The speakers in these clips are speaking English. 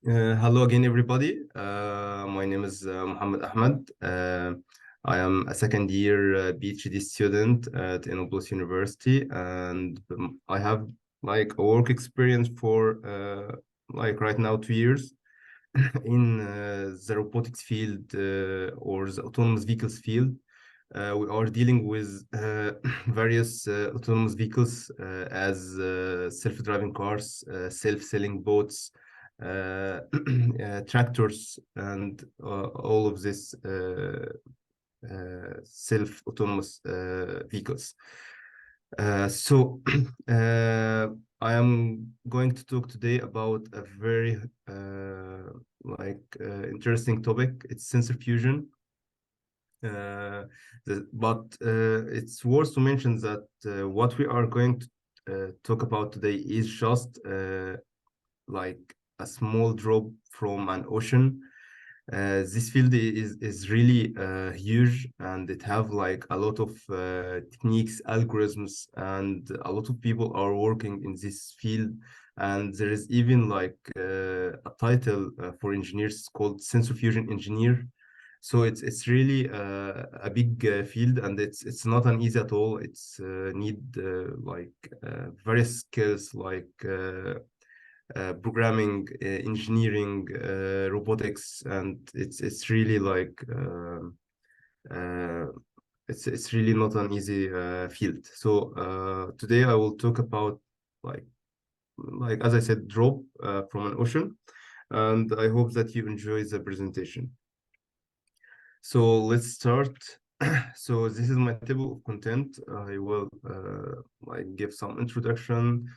Hello again, everybody. My name is Mohamed Ahmed. I am a second year PhD student at Innoplus University, and I have like a work experience for like right now 2 years in the robotics field or the autonomous vehicles field. We are dealing with various autonomous vehicles as self-driving cars, self-selling boats, tractors, and all of this self-autonomous vehicles. So I am going to talk today about a very interesting topic. It's sensor fusion. Uh, but it's worth to mention that what we are going to talk about today is just like a small drop from an ocean. This field is really huge, and it have like a lot of techniques, algorithms, and a lot of people are working in this field. And there is even like a title for engineers called sensor fusion engineer. So it's really a big field, and it's not an easy at all. It's need various skills like programming, engineering, robotics, and it's really like uh, it's really not an easy field. So today I will talk about like like as I said, drop from an ocean, and I hope that you enjoy the presentation. So let's start. So this is my table of content. I will like give some introduction,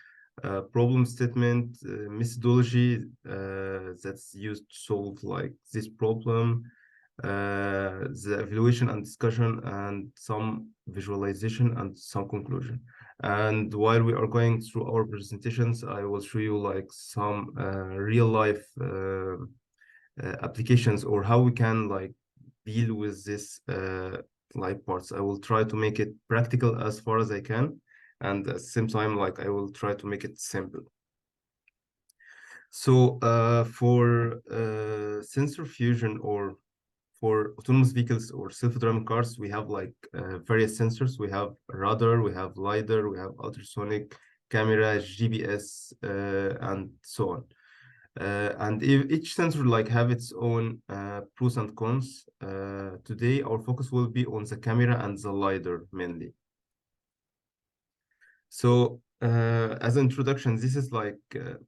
problem statement, methodology that's used to solve like this problem, the evaluation and discussion, and some visualization and some conclusion. And while we are going through our presentations, I will show you like some real life applications or how we can like deal with this like parts. I will try to make it practical as far as I can, and at the same time, like I will try to make it simple. So for sensor fusion or for autonomous vehicles or self-driving cars, we have like various sensors. We have radar, we have LiDAR, we have ultrasonic camera, GPS, and so on. And if each sensor like have its own pros and cons. Today, our focus will be on the camera and the LiDAR mainly. So as an introduction, this is like a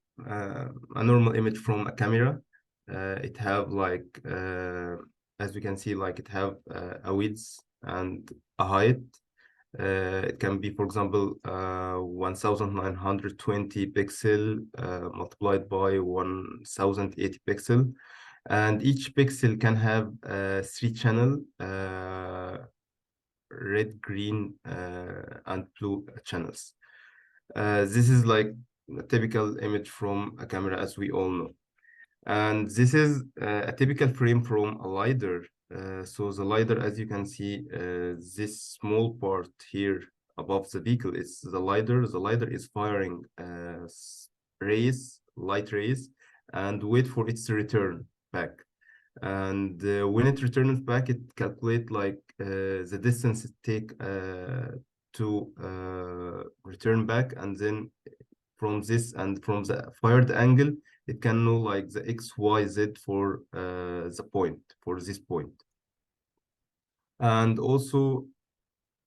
normal image from a camera. It have like, as we can see, like it have a width and a height. It can be, for example, 1920 pixel multiplied by 1080 pixel. And each pixel can have three channel, red, green, and blue channels. This is like a typical image from a camera, as we all know. And this is a typical frame from a LiDAR. So the LiDAR, as you can see, this small part here above the vehicle is the LiDAR. The LiDAR is firing rays, light rays, and wait for its return back. And when it returns back, it calculate like the distance it take to return back, and then from this and from the fired angle, it can know like the X, Y, Z for the point, for this point. And also,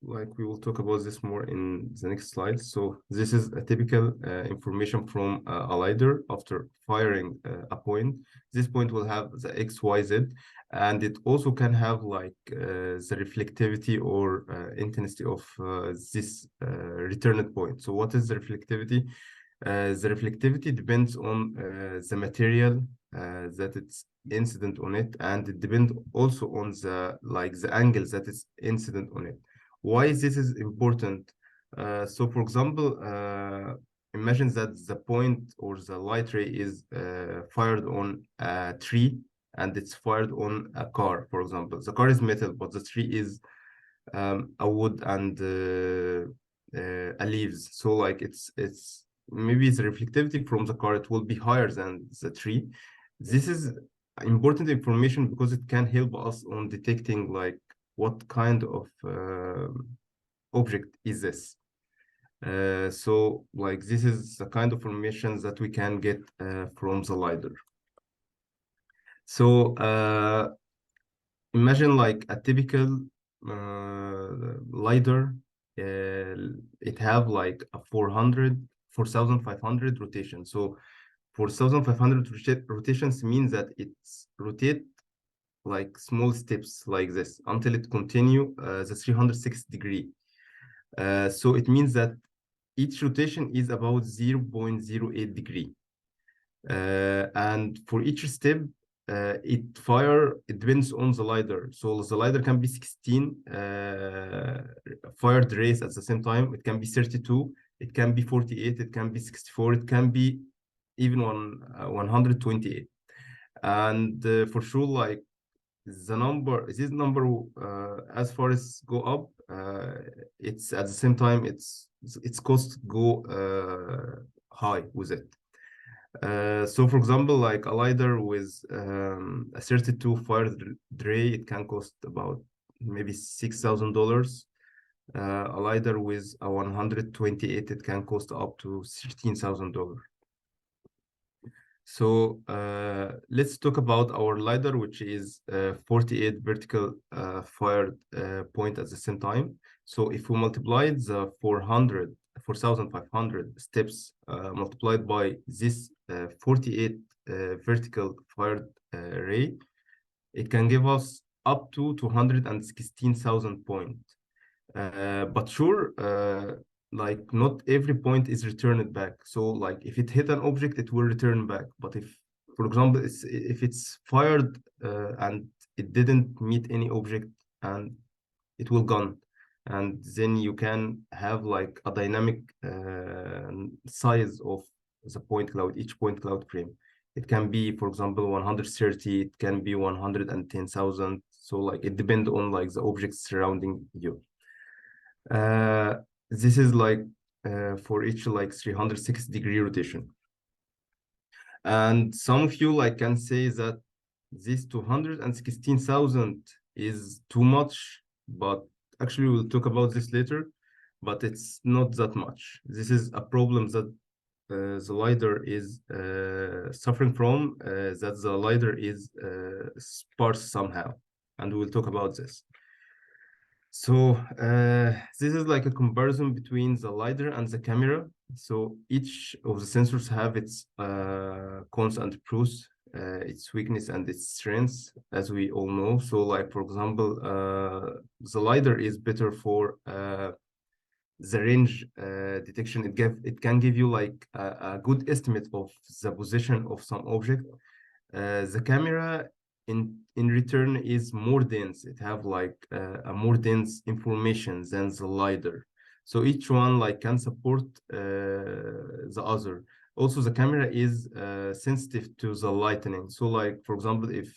like we will talk about this more in the next slide. So this is a typical information from a LiDAR after firing a point. This point will have the X, Y, Z, and it also can have like the reflectivity or intensity of this returned point. So what is the reflectivity? The reflectivity depends on the material that it's incident on it, and it depends also on the angle that is incident on it. Why this is important? So for example, imagine that the point or the light ray is fired on a tree, and it's fired on a car, for example. The car is metal, but the tree is a wood and a leaves. So like it's maybe the reflectivity from the car, it will be higher than the tree. This is important information because it can help us on detecting like what kind of object is this. So like this is the kind of information that we can get from the LiDAR. So imagine like a typical LiDAR. It have like a 4,500 rotation. So 4,500 rotations means that it's rotate like small steps like this until it continue the 360 degree. So it means that each rotation is about 0.08 degree. And for each step, it depends on the LiDAR. So the LiDAR can be 16 fired rays at the same time. It can be 32, it can be 48, it can be 64, it can be even 128. And for sure, like this number as far as go up, it's at the same time its cost go high with it. So for example, like a LiDAR with a 32 fired ray, it can cost about maybe $6,000. A LiDAR with a 128, it can cost up to $13,000. So let's talk about our LiDAR, which is 48 vertical fired point at the same time. So if we multiply the 4,500 steps multiplied by this 48 vertical fired ray, it can give us up to 216,000 points. But sure, like not every point is returned back. So like if it hit an object, it will return back. But if, for example, if it's fired and it didn't meet any object and it will gone, and then you can have like a dynamic size of the point cloud, each point cloud frame. It can be, for example, 130, it can be 110,000. So like it depends on like the objects surrounding you. This is like for each like 360-degree rotation. And some of you like can say that this 216,000 is too much, but actually we'll talk about this later, but it's not that much. This is a problem that the LiDAR is suffering from, that the LiDAR is sparse somehow, and we'll talk about this. So this is like a comparison between the LiDAR and the camera. So each of the sensors have its cons and pros, its weakness and its strengths, as we all know. So like, for example, the LiDAR is better for the range detection. It can give you like a good estimate of the position of some object. The camera in return is more dense. It have like a more dense information than the LiDAR. So each one like can support the other. Also, the camera is sensitive to the lightning. So like, for example, if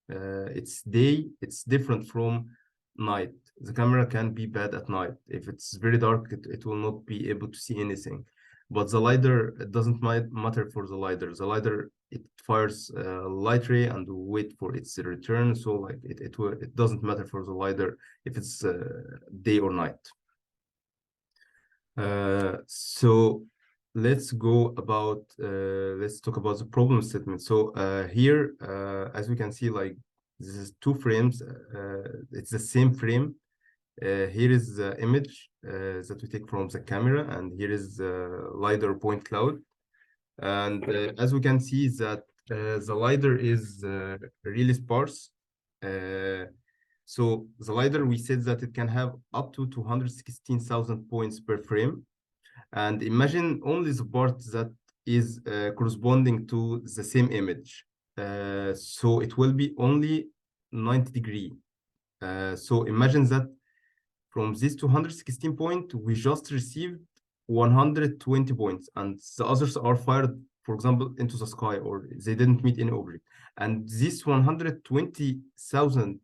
it's day, it's different from night. The camera can be bad at night. If it's very dark, it will not be able to see anything. But the LiDAR, it doesn't matter for the LiDAR. The LiDAR, it fires light ray and wait for its return. So like it doesn't matter for the LiDAR if it's day or night. So let's talk about the problem statement. So here, as we can see, like this is two frames. It's the same frame. Here is the image that we take from the camera, and here is the LiDAR point cloud. And as we can see that the LiDAR is really sparse. So the LiDAR, we said that it can have up to 216,000 points per frame. And imagine only the part that is corresponding to the same image. So it will be only 90 degree. So imagine that from this 216 point, we just received 120 points, and the others are fired, for example, into the sky, or they didn't meet any object. And this 120,000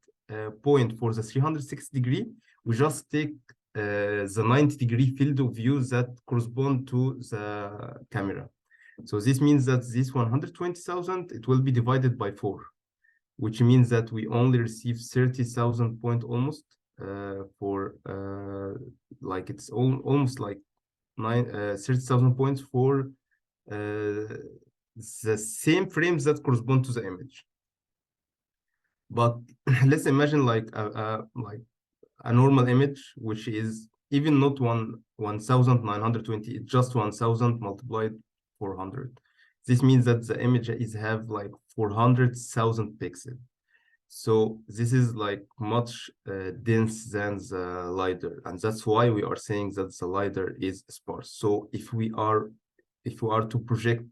point for the 360 degree, we just take the 90 degree field of view that correspond to the camera. So this means that this 120,000, it will be divided by 4, which means that we only receive 30,000 point almost for like it's almost like 30,000 points for the same frames that correspond to the image. But let's imagine like a normal image, which is even not 1,920, it's just 1,000 multiplied 400. This means that the image is have like 400,000 pixels. So this is like much dense than the LiDAR, and that's why we are saying that the LiDAR is sparse. So if we are to project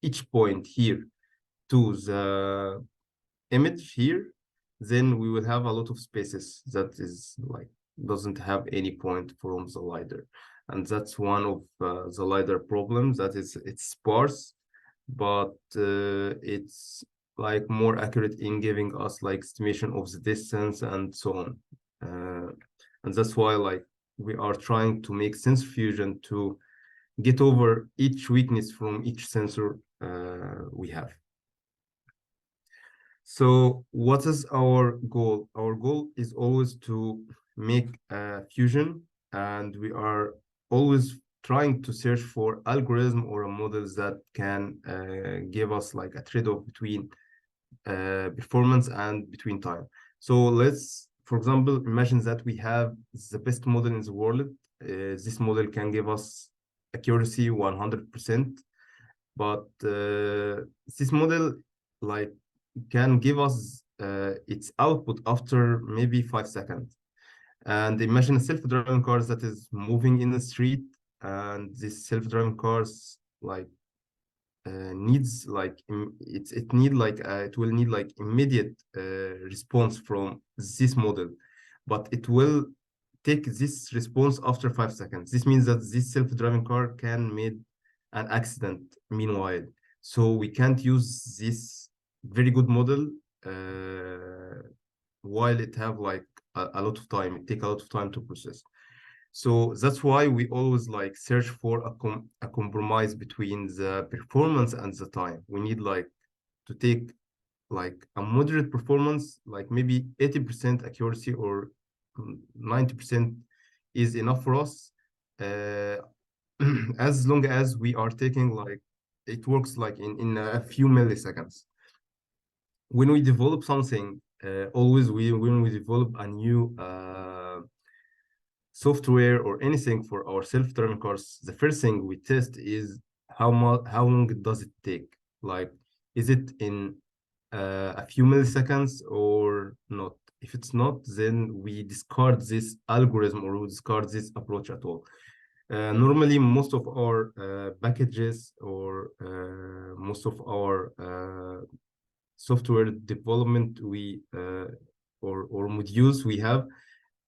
each point here to the image here, then we will have a lot of spaces that is like doesn't have any point from the LiDAR. And that's one of the LiDAR problems, that is it's sparse, but it's like more accurate in giving us like estimation of the distance and so on. And that's why like we are trying to make sensor fusion to get over each weakness from each sensor we have. So what is our goal? Our goal is always to make a fusion, and we are always trying to search for algorithm or a models that can give us like a trade-off between performance and between time. So let's, for example, imagine that we have the best model in the world. This model can give us accuracy 100%, but this model like can give us its output after maybe 5 seconds. And imagine a self-driving car that is moving in the street, and this self-driving cars like needs like it will need like immediate response from this model, but it will take this response after 5 seconds. This means that this self-driving car can make an accident meanwhile, so we can't use this very good model while it have like a lot of time. It take a lot of time to process. So that's why we always like search for a compromise between the performance and the time. We need like to take like a moderate performance, like maybe 80% accuracy or 90% is enough for us. As long as we are taking like, it works like in a few milliseconds. When we develop something, when we develop a new software or anything for our self-driving cars, the first thing we test is how long does it take? Like, is it in a few milliseconds or not? If it's not, then we discard this algorithm or we discard this approach at all. Normally, most of our packages or most of our software development or modules we have,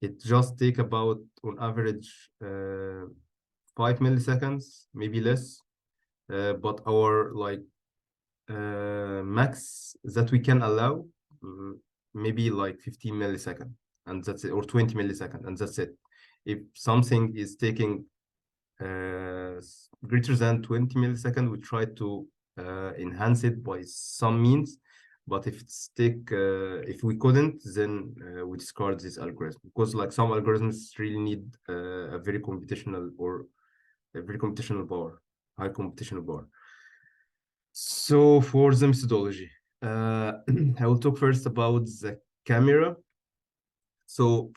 it just take about on average 5 milliseconds, maybe less. But our like max that we can allow maybe like 15 milliseconds, and that's it, or 20 milliseconds, and that's it. If something is taking greater than 20 milliseconds, we try to enhance it by some means. But if we couldn't, then we discard this algorithm, because like some algorithms really need a very computational or a very computational power, high computational power. So for the methodology, I will talk first about the camera. So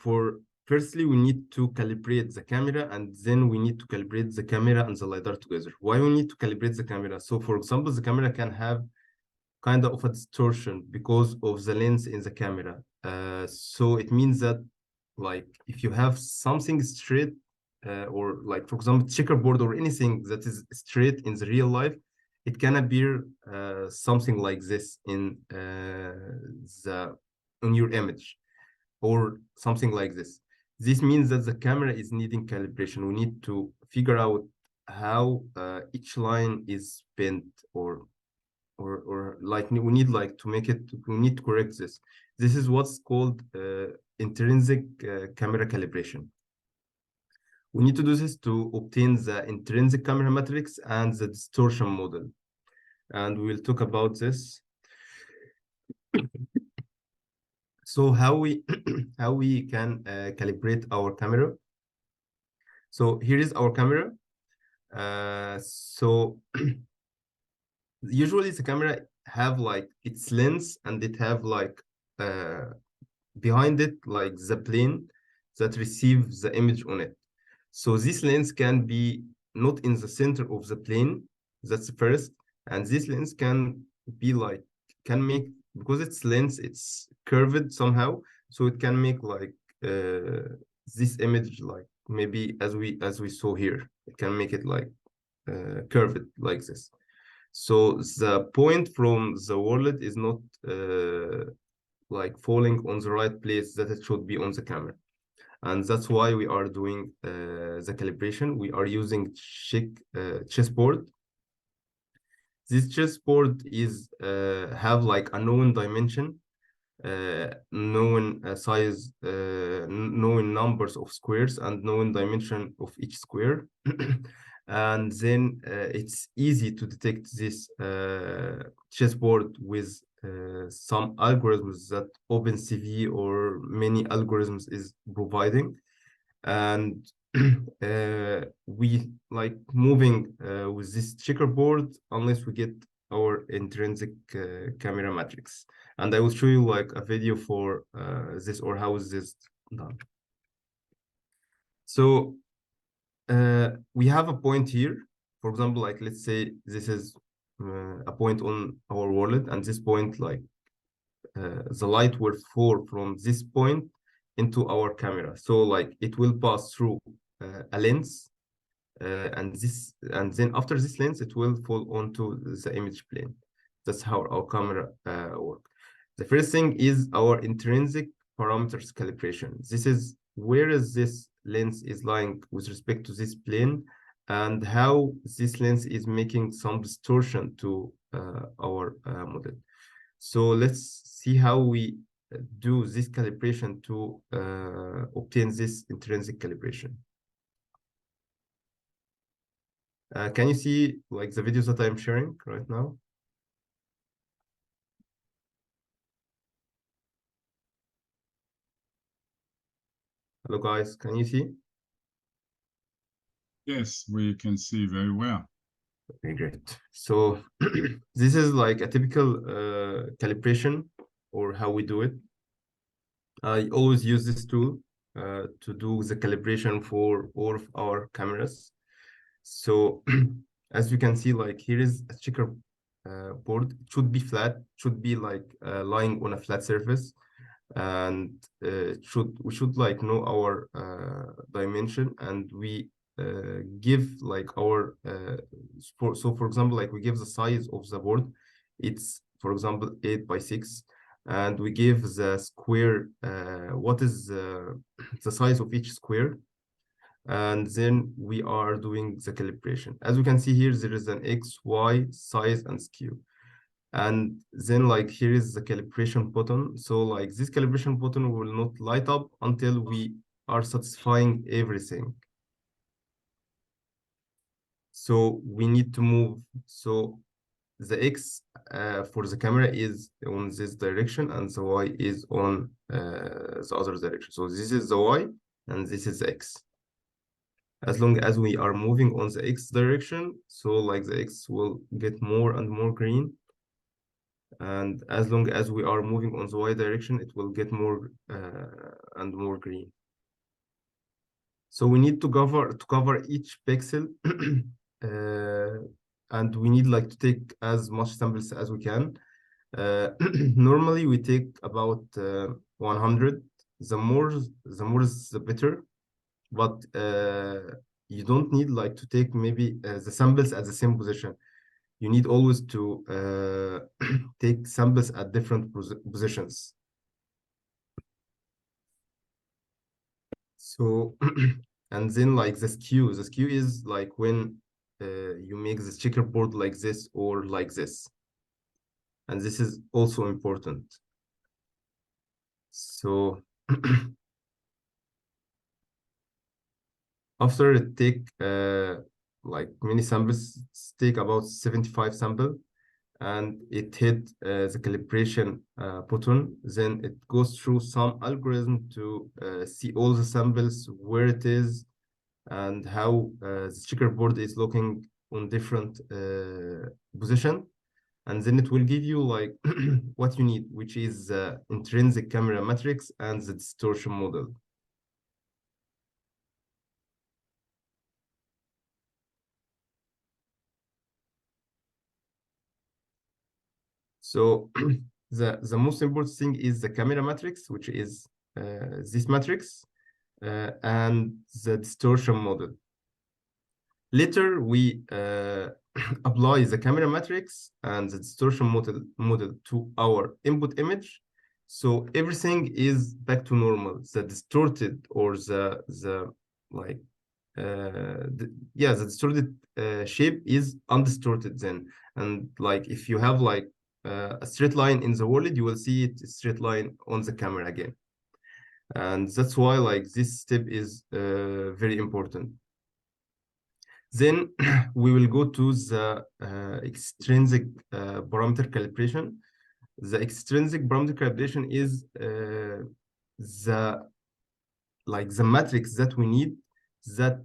firstly, we need to calibrate the camera, and then we need to calibrate the camera and the LiDAR together. Why we need to calibrate the camera? So for example, the camera can have kind of a distortion because of the lens in the camera. So it means that like if you have something straight or like for example checkerboard or anything that is straight in the real life, it can appear something like this in your image or something like this. This means that the camera is needing calibration. We need to figure out how each line is bent or like we need like to make it, we need to correct this. This is what's called intrinsic camera calibration. We need to do this to obtain the intrinsic camera matrix and the distortion model. And we'll talk about this. So how we how we can calibrate our camera. So here is our camera. So usually the camera have like its lens, and it have like uh, behind it like the plane that receives the image on it. So this lens can be not in the center of the plane, that's the first, and this lens can be like can make, because its lens it's curved somehow, so it can make like this image like maybe as we saw here, it can make it like curved like this. So the point from the world is not like falling on the right place that it should be on the camera. And that's why we are doing the calibration. We are using chessboard. This chessboard is have like a known dimension, known size, known numbers of squares, and known dimension of each square. And then it's easy to detect this chessboard with some algorithms that OpenCV or many algorithms is providing. And we like moving with this checkerboard unless we get our intrinsic camera matrix. And I will show you like a video for this, or how is this done. So we have a point here. For example, like let's say this is a point on our world, and this point like the light will fall from this point into our camera. So like it will pass through a lens, and then after this lens, it will fall onto the image plane. That's how our camera work. The first thing is our intrinsic parameters calibration. This is where is this lens is lying with respect to this plane, and how this lens is making some distortion to our model. So let's see how we do this calibration to obtain this intrinsic calibration. Can you see like the videos that I'm sharing right now? Hello guys, can you see? Yes, we can see very well. Okay, great. So this is like a typical calibration, or how we do it. I always use this tool to do the calibration for all of our cameras. So as you can see, like here is a checker board. It should be flat, should be like lying on a flat surface, and we should like know our dimension, and we give like our for example, like we give the size of the board. It's for example 8 by 6, and we give the square what is the size of each square, and then we are doing the calibration. As you can see here, there is an X, Y, size, and skew. And then like here is the calibration button. So like this calibration button will not light up until we are satisfying everything. So we need to move. So the X for the camera is on this direction, and the Y is on the other direction. So this is the Y, and this is the X. As long as we are moving on the X direction, so like the X will get more and more green. And as long as we are moving on the Y direction, it will get more and more green. So we need to cover each pixel, and we need like to take as much samples as we can. Normally we take about 100. The more is the better, but you don't need like to take maybe the samples at the same position. You need always to take samples at different positions. So, and then like the skew is like when you make the checkerboard like this or like this. And this is also important. So After it take like many samples, take about 75 sample, and it hit the calibration button. Then it goes through some algorithm to see all the samples, where it is, and how the checkerboard is looking on different position. And then it will give you like what you need, which is the intrinsic camera matrix and the distortion model. So the most important thing is the camera matrix, which is this matrix, and the distortion model. Later, we apply the camera matrix and the distortion model to our input image. So everything is back to normal. The distorted or the like the distorted shape is undistorted then. And like if you have like a straight line in the world, you will see it straight line on the camera again. And that's why like this step is very important. Then we will go to the extrinsic parameter calibration. The extrinsic parameter calibration is the matrix that we need that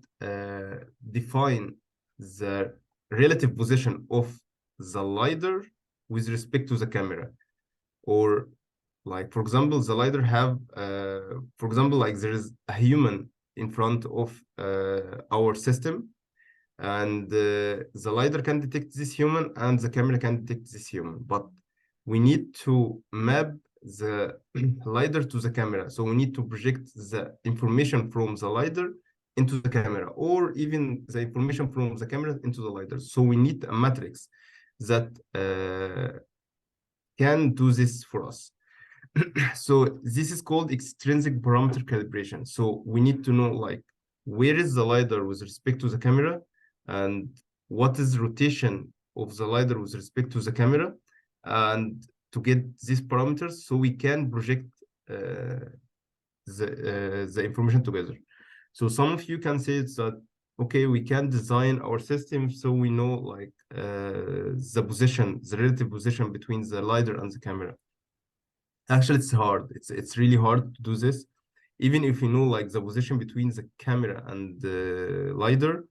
define the relative position of the LiDAR with respect to the camera. Or like, for example, the LiDAR have, for example, like there is a human in front of our system, and the LiDAR can detect this human and the camera can detect this human, but we need to map the LiDAR to the camera. So we need to project the information from the LiDAR into the camera, or even the information from the camera into the LiDAR. So we need a matrix that can do this for us. So this is called extrinsic parameter calibration. So we need to know like where is the LiDAR with respect to the camera, and what is rotation of the LiDAR with respect to the camera, and to get these parameters so we can project the information together. So some of you can say it's that, okay, we can design our system so we know like the position, the relative position between the LiDAR and the camera. Actually, it's hard. It's really hard to do this. Even if you know like the position between the camera and the LiDAR,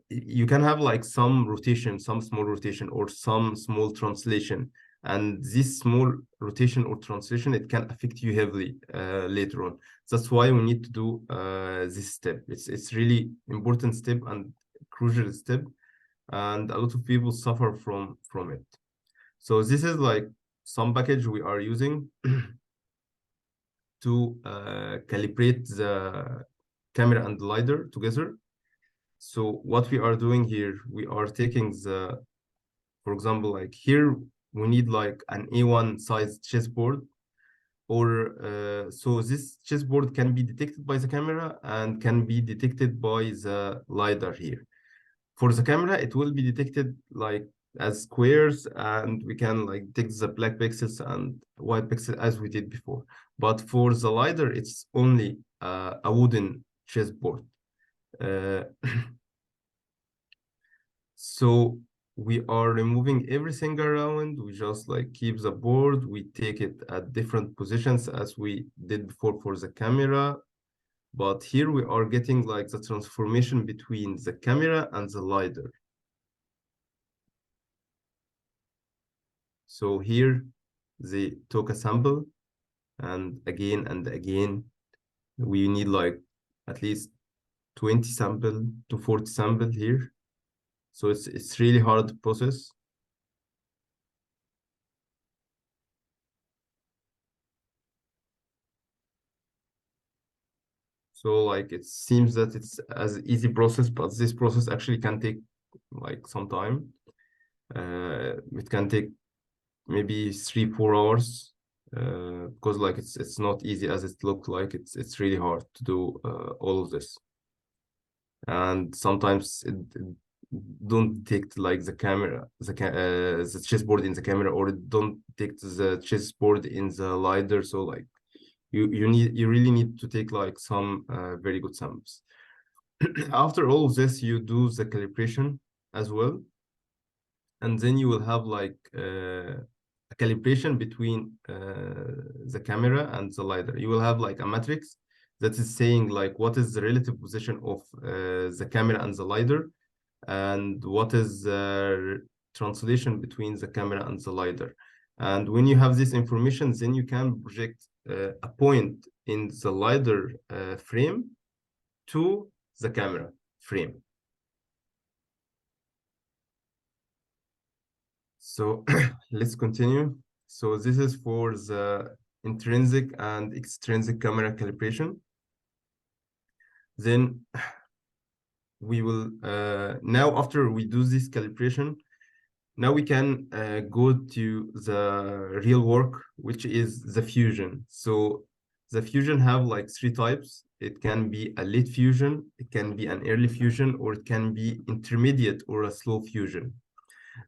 you can have like some rotation, some small rotation, or some small translation. And this small rotation or translation, it can affect you heavily later on. That's why we need to do this step. It's really important step and crucial step, and a lot of people suffer from it. So this is like some package we are using to calibrate the camera and the LiDAR together. So what we are doing here, we are taking for example, like here, we need like an A1 size chessboard, or so this chessboard can be detected by the camera and can be detected by the LiDAR here. For the camera, it will be detected like as squares, and we can like detect the black pixels and white pixels as we did before. But for the LiDAR, it's only a wooden chessboard. So we are removing everything around. We just like keep the board. We take it at different positions as we did before for the camera. But here we are getting like the transformation between the camera and the LiDAR. So here they took a sample, and again, we need like at least 20 sample to 40 sample here. So it's really hard process. So like it seems that it's as easy process, but this process actually can take like some time. It can take maybe 3-4 hours because like it's not easy as it looks like. It's really hard to do all of this, and sometimes it don't detect like the camera, the chessboard in the camera, or it don't detect the chessboard in the LiDAR. So like you really need to take like some very good samples. after all of this, you do the calibration as well. And then you will have like a calibration between the camera and the LiDAR. You will have like a matrix that is saying like what is the relative position of the camera and the LiDAR, and what is the translation between the camera and the LiDAR. And when you have this information, then you can project a point in the LiDAR frame to the camera frame. So let's continue. So this is for the intrinsic and extrinsic camera calibration. Then we will, now after we do this calibration, now we can go to the real work, which is the fusion. So the fusion have like three types. It can be a late fusion, it can be an early fusion, or it can be intermediate or a slow fusion.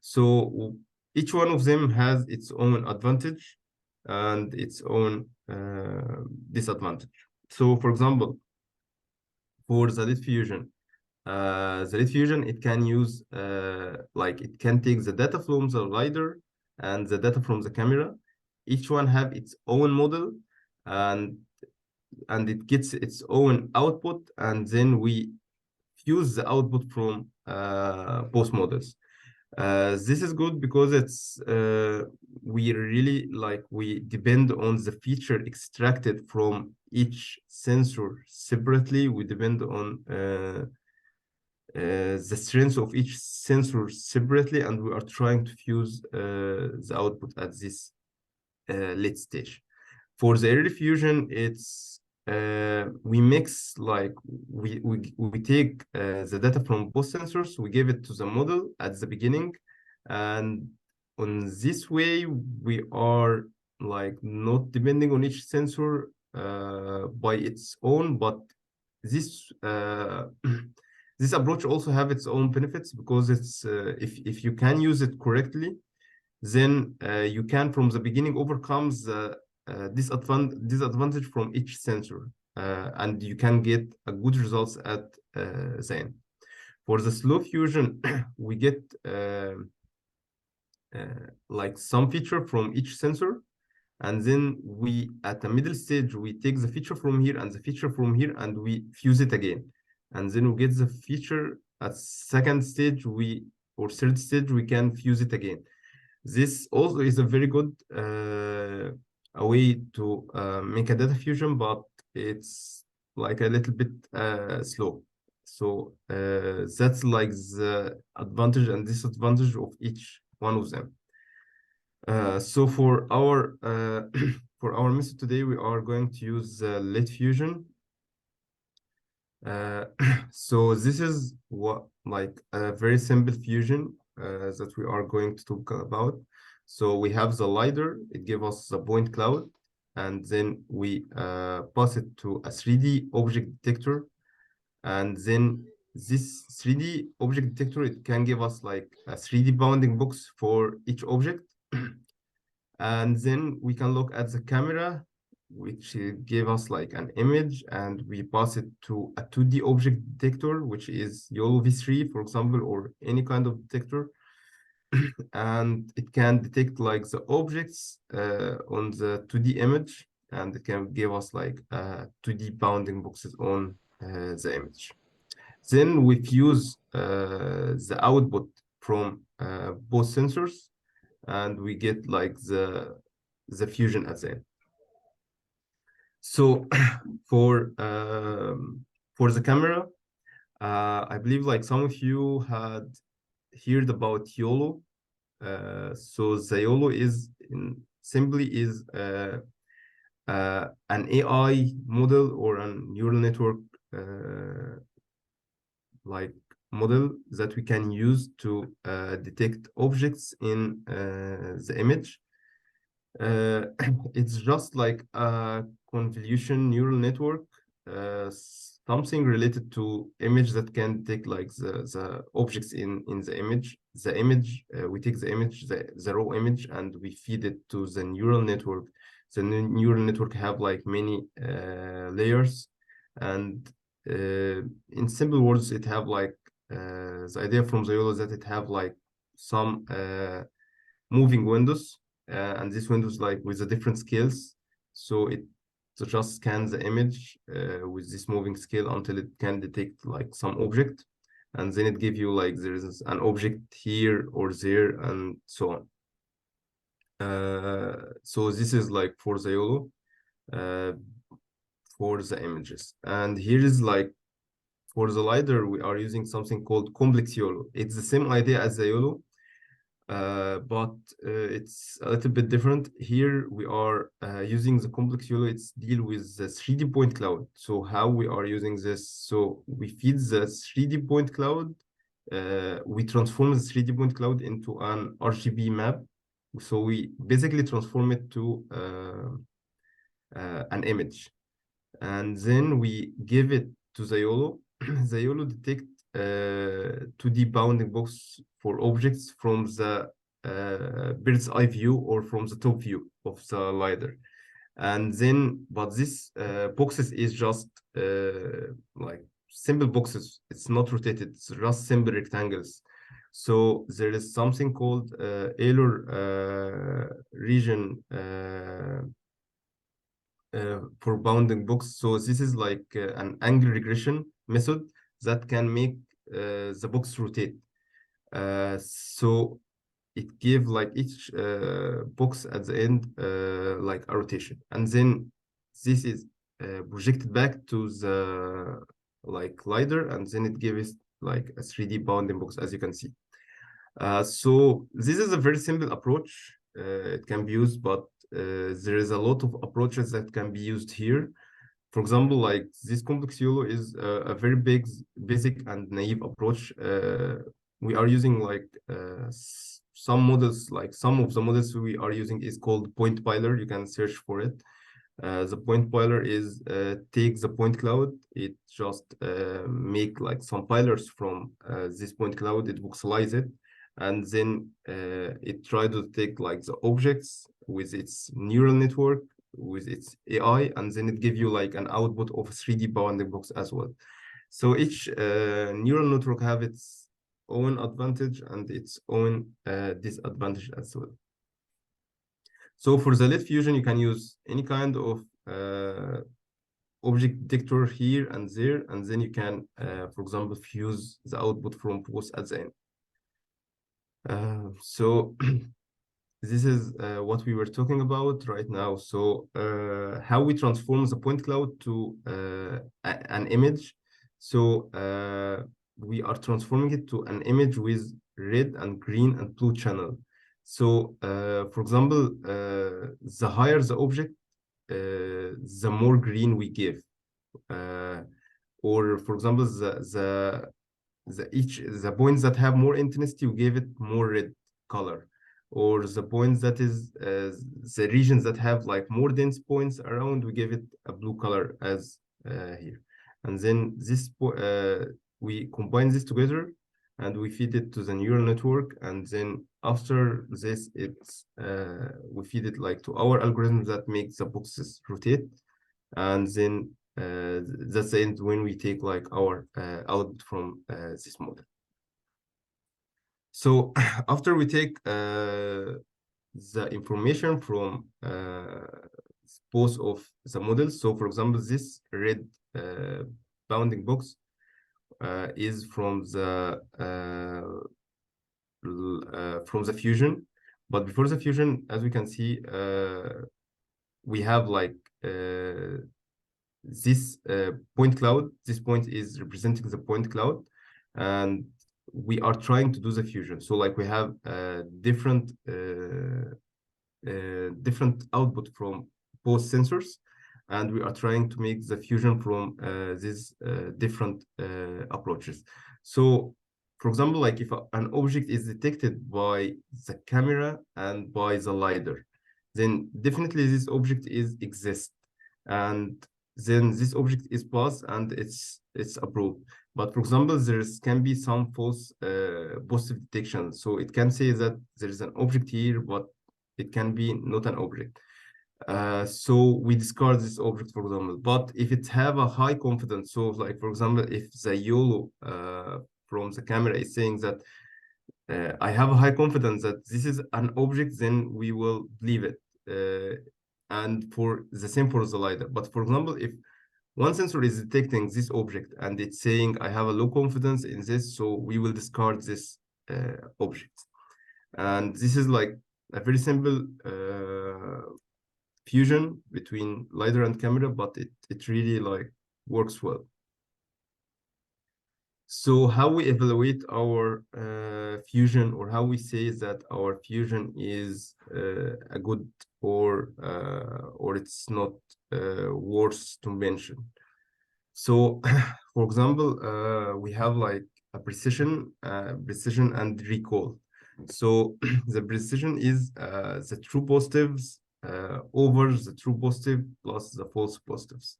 So each one of them has its own advantage and its own disadvantage. So for example, for the late fusion, it can use like it can take the data from the LiDAR and the data from the camera. Each one have its own model, and it gets its own output, and then we fuse the output from both models. This is good because it's we really like we depend on the feature extracted from each sensor separately. We depend on the strength of each sensor separately, and we are trying to fuse the output at this late stage. For the early fusion, it's we mix like we take the data from both sensors, we give it to the model at the beginning, and on this way we are like not depending on each sensor by its own, but this this approach also have its own benefits because it's if you can use it correctly, then you can from the beginning overcome the disadvantage from each sensor, and you can get a good results at the end. For the slow fusion, we get like some feature from each sensor, and then we at the middle stage we take the feature from here and the feature from here and we fuse it again, and then we get the feature at second stage or third stage we can fuse it again. This also is a very good a way to make a data fusion, but it's like a little bit slow. So that's like the advantage and disadvantage of each one of them. So for our for our method today, we are going to use late fusion. So this is what like a very simple fusion that we are going to talk about. So we have the LiDAR, it gives us the point cloud, and then we pass it to a 3D object detector, and then this 3D object detector, it can give us like a 3D bounding box for each object. And then we can look at the camera, which gave us like an image, and we pass it to a 2D object detector, which is YOLO V3, for example, or any kind of detector. And it can detect like the objects on the 2D image, and it can give us like 2D bounding boxes on the image. Then we fuse the output from both sensors, and we get like the fusion at the end. So for the camera, I believe like some of you had heard about YOLO. So the YOLO is simply is an AI model or a neural network like model that we can use to detect objects in the image. It's just like a convolution neural network, something related to image that can detect like the objects in the image. The image, we take the image, the raw image, and we feed it to the neural network. The neural network have like many layers, and in simple words, it have like the idea from the YOLO is that it have like some moving windows, and these windows like with the different scales. So it just scans the image with this moving scale until it can detect like some object, and then it give you like there is an object here or there and so on. So this is like for the YOLO for the images, and here is like for the LiDAR we are using something called complex YOLO. It's the same idea as the YOLO, but it's a little bit different. Here we are using the complex YOLO. It's deal with the 3D point cloud. So how we are using this? So we feed the 3D point cloud. We transform the 3D point cloud into an RGB map. So we basically transform it to an image, and then we give it to the YOLO. The YOLO detect 2D bounding box for objects from the bird's eye view or from the top view of the LiDAR. And then, but this boxes is just like simple boxes. It's not rotated, it's just simple rectangles. So there is something called Euler region for bounding box. So this is like an angle regression method that can make the box rotate. So it give like each box at the end like a rotation, and then this is projected back to the like LiDAR, and then it gives like a 3D bounding box, as you can see. So this is a very simple approach. It can be used, but there is a lot of approaches that can be used here. For example, like this complex YOLO is a very big, basic and naive approach. We are using like some models, like some of the models we are using is called point piler. You can search for it. The point piler is take the point cloud. It just make like some pilers from this point cloud. It voxelize it, and then it try to take like the objects with its neural network, with its AI, and then it give you like an output of a 3D bounding box as well. So each neural network have its own advantage and its own disadvantage as well. So for the lead fusion, you can use any kind of object detector here and there, and then you can, for example, fuse the output from both at the end. So this is what we were talking about right now. So how we transform the point cloud to an image. So we are transforming it to an image with red and green and blue channel. So for example, the higher the object, the more green we give. Or for example, the points that have more intensity, we give it more red color, or the points that is the regions that have like more dense points around, we give it a blue color as here. And then this we combine this together and we feed it to the neural network, and then after this it's we feed it like to our algorithm that makes the boxes rotate, and then that's the end when we take like our output from this model. So after we take the information from both of the models, so for example, this red bounding box is from the fusion, but before the fusion, as we can see, we have like this point cloud. This point is representing the point cloud, and we are trying to do the fusion. So like we have different output from both sensors, and we are trying to make the fusion from these different approaches. So for example, like if an object is detected by the camera and by the LiDAR, then definitely this object exists, and then this object is passed and it's approved. But for example, can be some false positive detection. So it can say that there is an object here, but it can be not an object. So we discard this object, for example. But if it have a high confidence, so like for example, if the YOLO from the camera is saying that I have a high confidence that this is an object, then we will leave it. And for the same for the LiDAR. But for example, if one sensor is detecting this object and it's saying I have a low confidence in this, so we will discard this object. And this is like a very simple fusion between LiDAR and camera, but it really like works well. So how we evaluate our fusion, or how we say that our fusion is a good or it's not worth to mention. So for example, we have like a precision and recall. So the precision is the true positives over the true positive plus the false positives.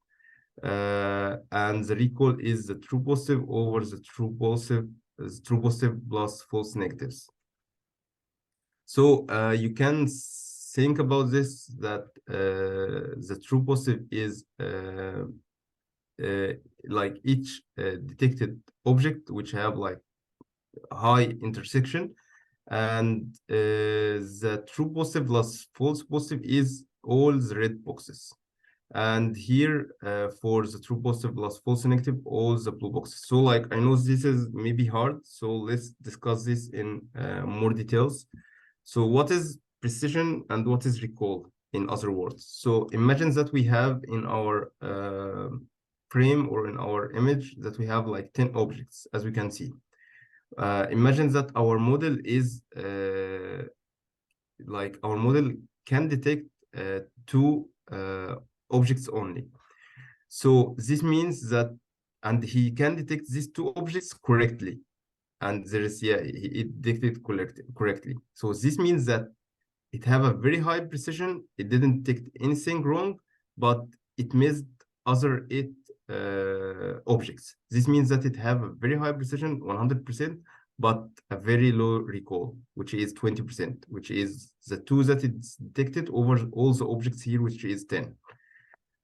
And the recall is the true positive over the true positive plus false negatives. So you can think about this, that the true positive is like each detected object which have like high intersection, and the true positive plus false positive is all the red boxes. And here for the true positive plus false negative, all the blue boxes. So like I know this is maybe hard, so let's discuss this in more details. So what is precision and what is recall, in other words? So imagine that we have in our frame or in our image that we have like 10 objects, as we can see. Imagine that our model is like our model can detect two objects only. So this means that, and he can detect these two objects correctly. And there is, yeah, it detected correctly. So this means that it have a very high precision. It didn't detect anything wrong, but it missed other 8 objects. This means that it have a very high precision, 100%, but a very low recall, which is 20%, which is the two that it's detected over all the objects here, which is 10.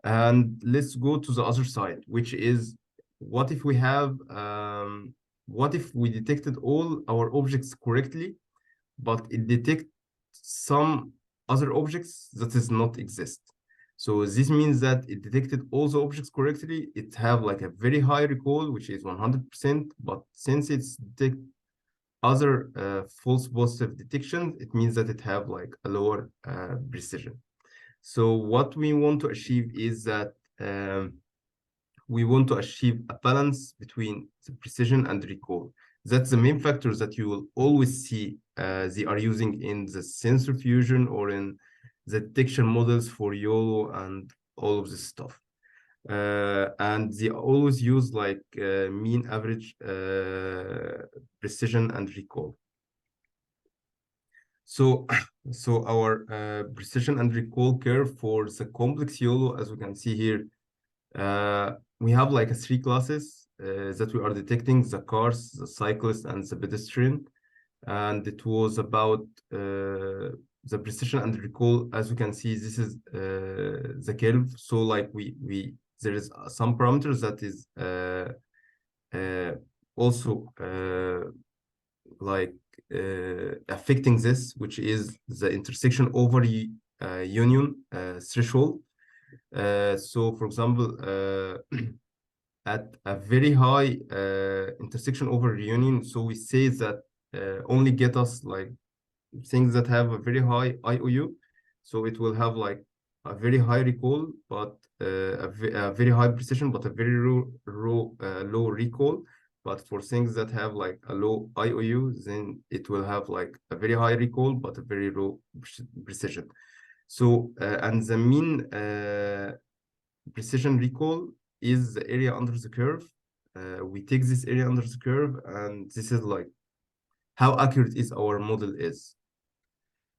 And let's go to the other side, which is what if we have, what if we detected all our objects correctly, but it detects some other objects that does not exist. So this means that it detected all the objects correctly. It have like a very high recall, which is 100%, but since it's detect other false positive detections, it means that it have like a lower precision. So what we want to achieve is that we want to achieve a balance between the precision and recall. That's the main factors that you will always see they are using in the sensor fusion or in the detection models for YOLO and all of this stuff. And they always use like mean, average, precision, and recall. So, so our precision and recall curve for the complex YOLO, as we can see here, we have like 3 classes that we are detecting: the cars, the cyclist, and the pedestrian. And it was about the precision and recall. As you can see, this is the curve. So like there is some parameters that is also like affecting this, which is the intersection over union threshold. So for example, at a very high intersection over reunion, so we say that only get us like things that have a very high IOU. So it will have like a very high recall, but a very high precision, but a very low recall. But for things that have like a low IOU, then it will have like a very high recall, but a very low precision. So, and the mean precision recall is the area under the curve. We take this area under the curve, and this is like how accurate is our model is.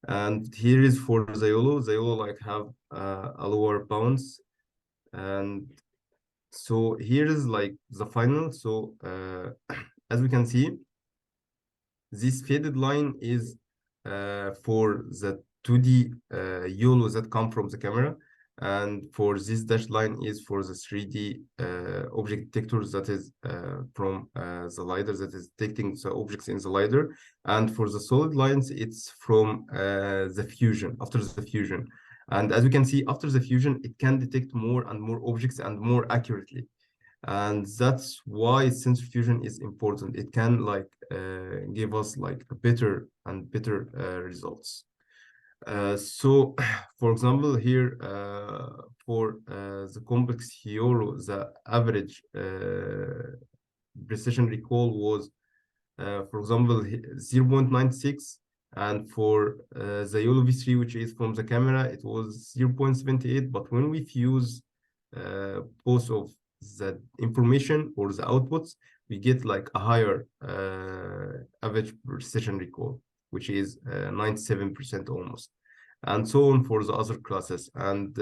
And here is for the YOLO. The YOLO like have a lower bounds. And so here is like the final. So as we can see, this faded line is for the 2D YOLO that come from the camera. And for this dashed line is for the 3D object detectors that is from the LiDAR that is detecting the objects in the LiDAR. And for the solid lines, it's from the fusion, after the fusion. And as you can see, after the fusion, it can detect more and more objects and more accurately. And that's why sensor fusion is important. It can like give us like a better and better results. So, for example, here for the complex YOLO, the average precision recall was, for example, 0.96, and for the YOLO V3, which is from the camera, it was 0.78. But when we fuse both of the information or the outputs, we get like a higher average precision recall, which is 97% almost, and so on for the other classes. And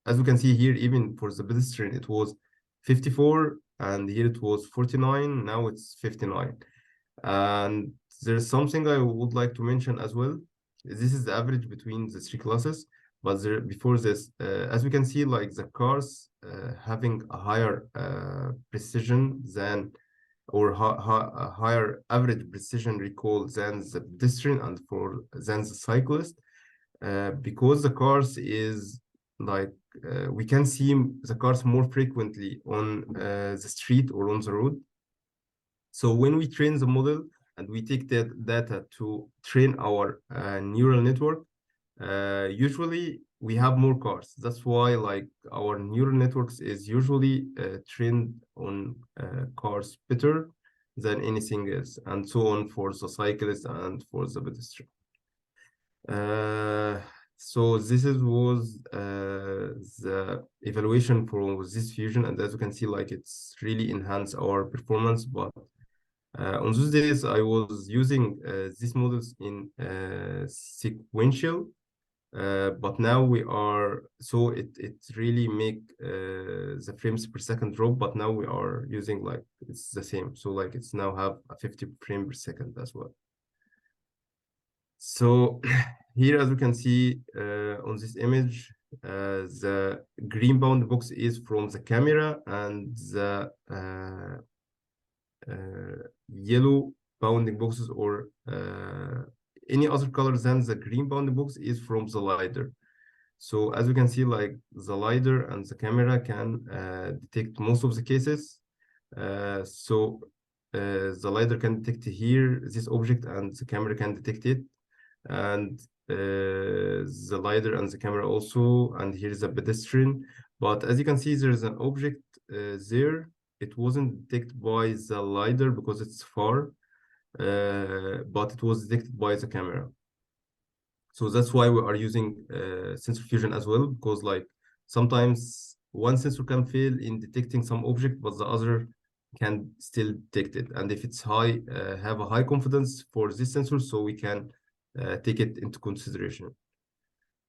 as we can see here, even for the pedestrian, it was 54, and here it was 49, now it's 59. And there's something I would like to mention as well. This is the average between the three classes, but there, before this, as we can see, like the cars having a higher precision than, or a higher average precision recall than the pedestrian and than the cyclist, because the cars is like we can see the cars more frequently on the street or on the road. So when we train the model and we take that data to train our neural network, usually we have more cars. That's why like our neural networks is usually trained on cars better than anything else, and so on for the cyclist and for the pedestrian. So this was the evaluation for this fusion, and as you can see, like it's really enhanced our performance. But on those days, I was using these models in sequential, but now we are, so it really make the frames per second drop, but now we are using like, it's the same. So like it's now have a 50 frame per second as well. So here, as we can see on this image, the green bound box is from the camera, and the yellow bounding boxes or any other color than the green bounding box is from the LiDAR. So as we can see, like the LiDAR and the camera can detect most of the cases. So the LiDAR can detect here this object, and the camera can detect it. And the LiDAR and the camera also, and here's a pedestrian. But as you can see, there's an object there. It wasn't detected by the LiDAR because it's far, but it was detected by the camera. So that's why we are using sensor fusion as well, because like sometimes one sensor can fail in detecting some object, but the other can still detect it. And if it's high, have a high confidence for this sensor, so we can take it into consideration.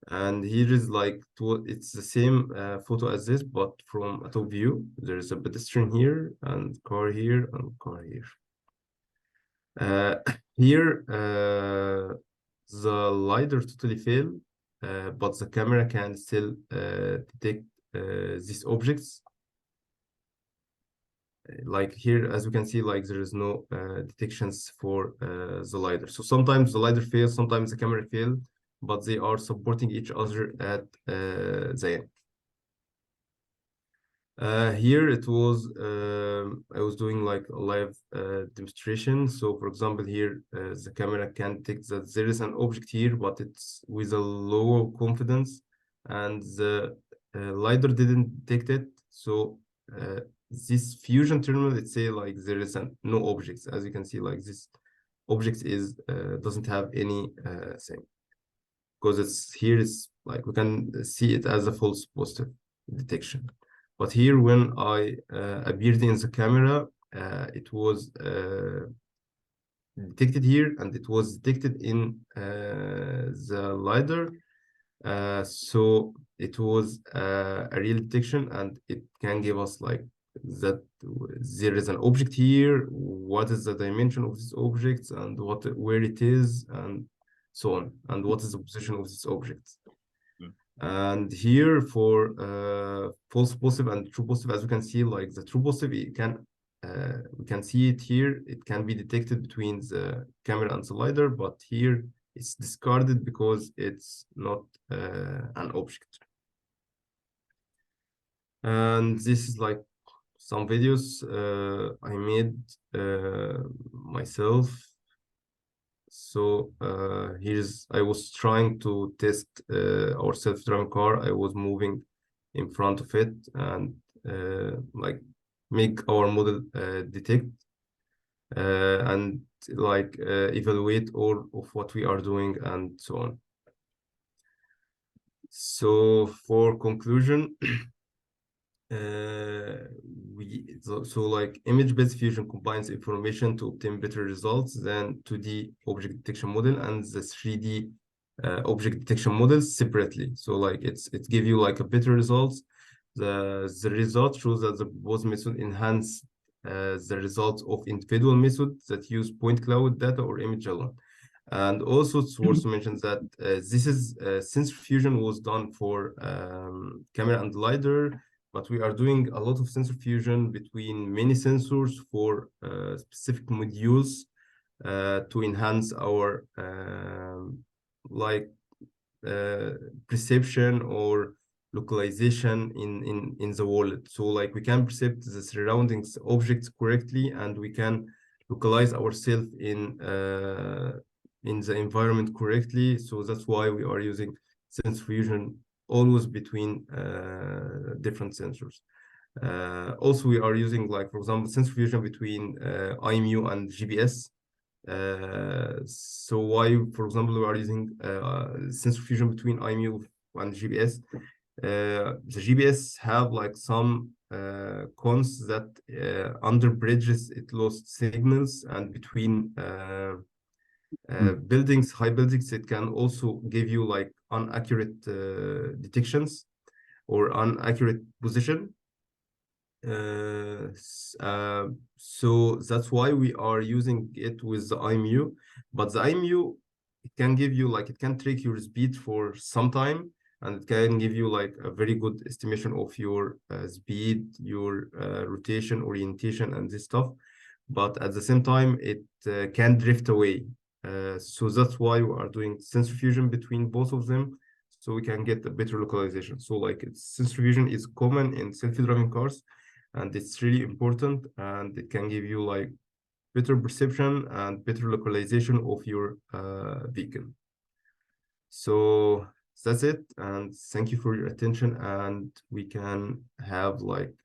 And here is like, it's the same photo as this, but from a top view. There's a pedestrian here, and car here, and car here. Here, the LiDAR totally fail, but the camera can still detect these objects. Like here, as you can see, like there is no detections for the LiDAR. So sometimes the LiDAR fails, sometimes the camera fail, but they are supporting each other at the end. Here it was, I was doing like a live demonstration. So for example, here the camera can detect that there is an object here, but it's with a lower confidence, and the LiDAR didn't detect it. So this fusion terminal, let's say like there is no objects. As you can see, like this object is doesn't have any thing, because it's here is like we can see it as a false positive detection. But here, when I appeared in the camera, it was detected here, and it was detected in the LiDAR. So it was a real detection, and it can give us like that there is an object here, what is the dimension of this object, and where it is, and so on, and what is the position of this object. Yeah. And here for false positive and true positive, as you can see, like the true positive, it can we can see it here. It can be detected between the camera and the LiDAR, but here it's discarded because it's not an object. And this is like some videos I made myself. So I was trying to test our self-driving car. I was moving in front of it and like make our model detect and like evaluate all of what we are doing and so on. So for conclusion, so like image-based fusion combines information to obtain better results than 2D object detection model and the 3D object detection models separately. So like it give you like a better results. The result shows that the both method enhance the results of individual methods that use point cloud data or image alone. And also it's worth to mention that this is sensor fusion was done for camera and LiDAR, but we are doing a lot of sensor fusion between many sensors for specific modules to enhance our like perception or localization in the world. So like we can perceive the surroundings objects correctly, and we can localize ourselves in the environment correctly. So that's why we are using sensor fusion always between different sensors. Also, we are using, like, for example, sensor fusion between IMU and GPS. So why, for example, we are using sensor fusion between IMU and GPS? The GPS have like some cons that under bridges it lost signals, and between buildings, high buildings, it can also give you like inaccurate detections or inaccurate position. So that's why we are using it with the IMU, but the IMU, it can give you like, it can track your speed for some time, and it can give you like a very good estimation of your speed, your rotation, orientation, and this stuff. But at the same time, it can drift away. So that's why we are doing sensor fusion between both of them, so we can get a better localization. So like sensor fusion is common in self-driving cars, and it's really important, and it can give you like better perception and better localization of your vehicle. So that's it, and thank you for your attention, and we can have like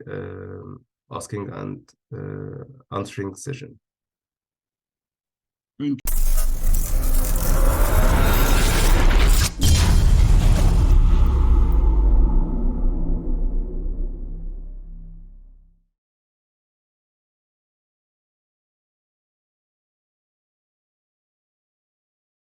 asking and answering session. Thank you.